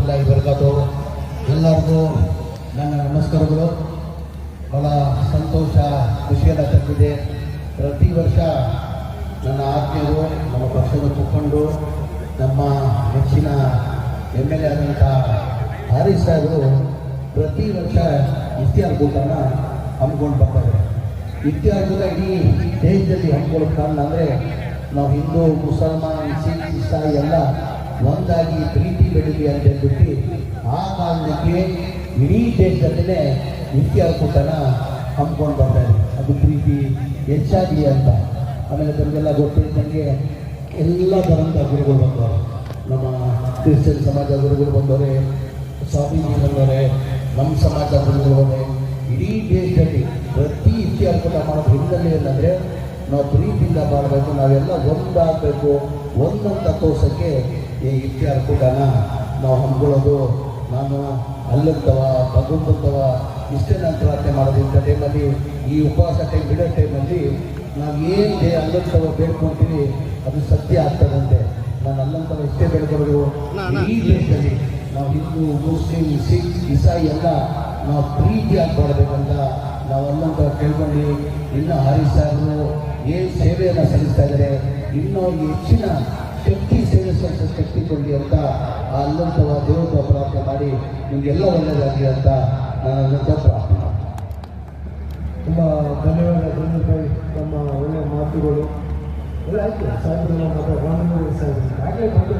ವರಹಮತುಲ್ಲಾಹಿ ವಬರಕಾತುಹು. ಎಲ್ಲರಿಗೂ ನನ್ನ ನಮಸ್ಕಾರಗಳು. ಬಹಳ ಸಂತೋಷ, ಖುಷಿಯನ್ನು ತಂದಿದೆ. ಪ್ರತಿ ವರ್ಷ ನನ್ನ ಆತ್ಮೀಯರು, ನಮ್ಮ ಪಕ್ಷದ ಮುಖಂಡು, ನಮ್ಮ ನೆಚ್ಚಿನ MLA ಆದಂಥ ಹಾರಿಸ್ ಸಾಹೇಬರು ಪ್ರತಿ ವರ್ಷ ಇಫ್ತಿಯಾರ್ ಕೂಟನ ಹಮ್ಮಿಕೊಂಡು ಬರ್ತಾರೆ. ಇಫ್ತಿಯಾರ್ ಕೂಟ ಇಡೀ ದೇಶದಲ್ಲಿ ಹಮ್ಮಿಕೊಳ್ಳೋಕೆ ಕಾರಣ ಅಂದರೆ ನಾವು ಹಿಂದೂ, ಮುಸಲ್ಮಾನ್, ಸಿಖ್, ಇಸಾಯಿ ಎಲ್ಲ ಒಂದಾಗಿ ಪ್ರೀತಿ ಬೆಳೀಲಿ ಅಂತ ಹೇಳ್ಬಿಟ್ಟು ಆ ಕಾರಣಕ್ಕೆ ಇಡೀ ದೇಶದಲ್ಲೇ ಇಫ್ತಿಯಾರ್ ಕೂಟನ ಹಮ್ಮಿಕೊಂಡು ಬರ್ತಾರೆ. ಅದು ಪ್ರೀತಿ ಹೆಚ್ಚಾಗಿ ಅಂತ. ಆಮೇಲೆ ತಮಗೆಲ್ಲ ಗೊತ್ತಿದ್ದಂಗೆ ಎಲ್ಲ ಥರದ ಗುರುಗಳು ಬಂದವರು. ನಮ್ಮ ಕ್ರಿಶ್ಚಿಯನ್ ಸಮಾಜ ಗುರುಗಳು ಬಂದವರೆ, ಸ್ವಾಮೀಜಿ ಬಂದವರೆ, ನಮ್ಮ ಸಮಾಜ ಗುರುಗಳು ಬಂದರೆ ಇಡೀ ದೇಶದಲ್ಲಿ ಪ್ರತಿ ಇಫ್ತಿಯಾರ್ ಕೂಟ ಮಾಡೋದು ಹಿನ್ನೆಲೆ ಏನಂದರೆ ನಾವು ಪ್ರೀತಿಯಿಂದ ಮಾಡಬೇಕು, ನಾವೆಲ್ಲ ಒಂದಾಗಬೇಕು. ಒಂದಂತ ತೋರ್ಸೋಕ್ಕೆ ಈ ಇಫ್ತಿಯಾರ್ ಕೂಟನ ನಾವು ಹಮ್ಮಿಕೊಳ್ಳೋದು. ನಾನು ಅಲ್ಲಂತವ ಭಗವಂತವ ಇಷ್ಟೇ ನಾನು ಪ್ರಾರ್ಥನೆ ಮಾಡೋದು. ಇಂಥ ಟೈಮಲ್ಲಿ, ಈ ಉಪವಾಸ ಟೈಮ್ ಬಿಡೋ ಟೈಮಲ್ಲಿ ನಾವು ಏನು ಅಲ್ಲಂತವ ಬೇಡ್ಕೊಳ್ತೀವಿ ಅದು ಸತ್ಯ ಆಗ್ತದಂತೆ. ನಾನು ಅಲ್ಲಂತವ ಇಷ್ಟೇ ಬೇಡ್ಕೊಳ್ಳೋದು. ಈ ದೇಶದಲ್ಲಿ ನಾವು ಹಿಂದೂ, ಮುಸ್ಲಿಂ, ಸಿಖ್, ಇಸಾಯಿ ಎಲ್ಲ ನಾವು ಪ್ರೀತಿಯಾಗಿ ಮಾಡಬೇಕಂತ ನಾವು ಅಲ್ಲಂತವ ಕೇಳ್ಕೊಂಡು ಇನ್ನೂ ಹಾರಿಸ್ ಸಾಹೇಬರು ಏನು ಸೇವೆಯನ್ನು ಸಲ್ಲಿಸ್ತಾ ಇದ್ದಾರೆ, ಇನ್ನೂ ಹೆಚ್ಚಿನ ಶಕ್ತಿ ಸೇವೆ ಸಲ್ಲಿಸೋ ಶಕ್ತಿ ಕೊಡಲಿ ಅಂತ ಆ ಅಲ್ಲಂತವ ದೇವರ ಪ್ರಾರ್ಥನೆ ಮಾಡಿ ನಿಮಗೆಲ್ಲ ಒಳ್ಳೆಯದಾಗಲಿ ಅಂತ ನಾನು ಅಲ್ಲಂತ ಪ್ರಾರ್ಥನೆ. ತುಂಬ ಧನ್ಯವಾದ. ನಮ್ಮ ಒಳ್ಳೆಯ ಮಾತುಗಳು ಎಲ್ಲ ಆಯಿತು. ಸಾಹೇಬರು ಮಾತ್ರ 1 ನಿಮಿಷ ಆಗಲೇ ಬಂದು